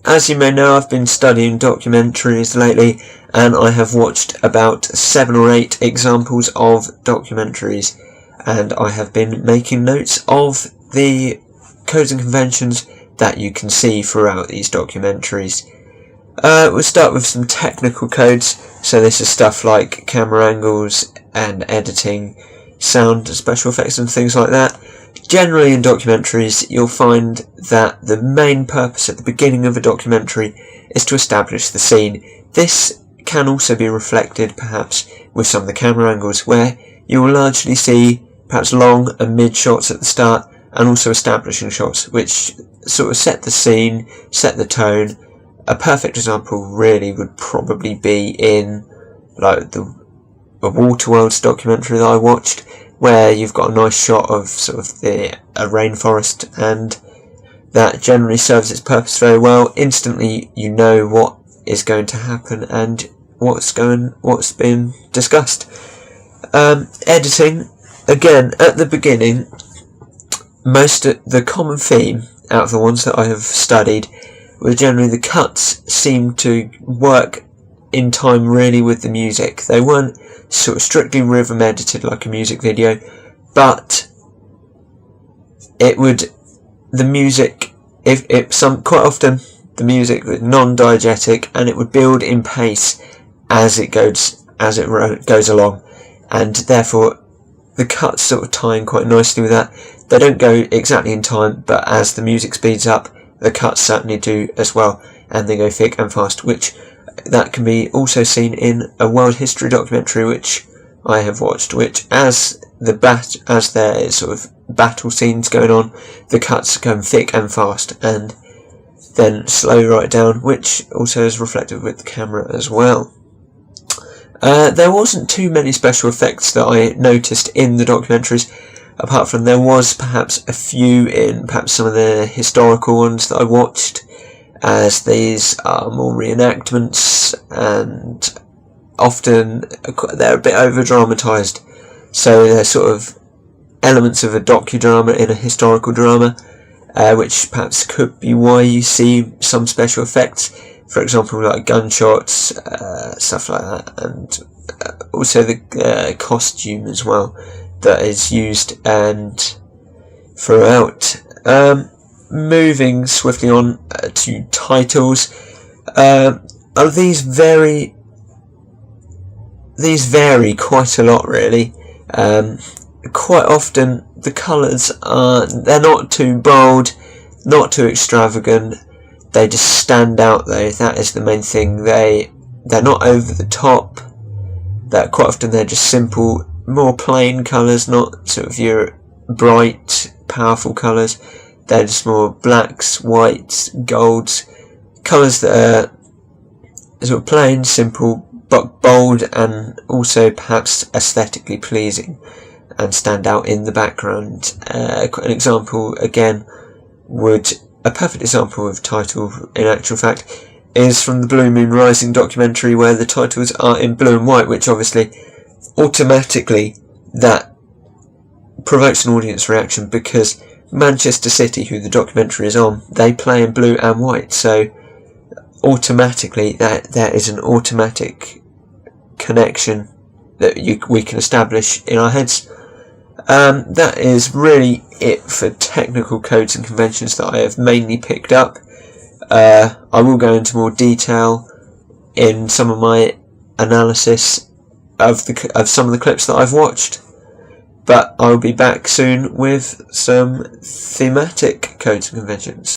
As you may know, I've been studying documentaries lately, and I have watched about 7 or 8 examples of documentaries, and I have been making notes of the codes and conventions that you can see throughout these documentaries. We'll start with some technical codes. So this is stuff like camera angles and editing, sound, special effects and things like that. Generally in documentaries you'll find that the main purpose at the beginning of a documentary is to establish the scene. This can also be reflected perhaps with some of the camera angles, where you will largely see perhaps long and mid shots at the start and also establishing shots which sort of set the scene, set the tone. A perfect example really would probably be in like the Waterworlds documentary that I watched, where you've got a nice shot of sort of a rainforest, and that generally serves its purpose very well. Instantly you know what is going to happen and what's been discussed. Editing, again, at the beginning, the common theme out of the ones that I have studied was generally the cuts seemed to work in time really with the music. They weren't sort of strictly rhythm edited like a music video, but quite often the music was non-diegetic and it would build in pace as it goes along, and therefore the cuts sort of tie in quite nicely with that. They don't go exactly in time, but as the music speeds up, the cuts certainly do as well, and they go thick and fast, which that can be also seen in a world history documentary which I have watched, which as there is sort of battle scenes going on, the cuts come thick and fast and then slow right down, which also is reflected with the camera as well. There wasn't too many special effects that I noticed in the documentaries, apart from there was perhaps a few in perhaps some of the historical ones that I watched, as these are more reenactments and often they're a bit over dramatised, so they're sort of elements of a docudrama in a historical drama, which perhaps could be why you see some special effects, for example like gunshots, stuff like that, and also the costume as well that is used and throughout. Moving swiftly on to titles, these vary quite a lot really. Quite often the colours they're not too bold, not too extravagant, they just stand out though. That is the main thing. They're not over the top, that quite often they're just simple, more plain colours, not sort of your bright powerful colours. They're just more blacks, whites, golds, colours that are sort of plain, simple, but bold and also perhaps aesthetically pleasing and stand out in the background. An example, again, a perfect example of title in actual fact is from the Blue Moon Rising documentary, where the titles are in blue and white, which obviously automatically that provokes an audience reaction, because Manchester City, who the documentary is on, they play in blue and white, so automatically there is an automatic connection that we can establish in our heads. That is really it for technical codes and conventions that I have mainly picked up. I will go into more detail in some of my analysis of some of the clips that I've watched, but I'll be back soon with some thematic codes and conventions.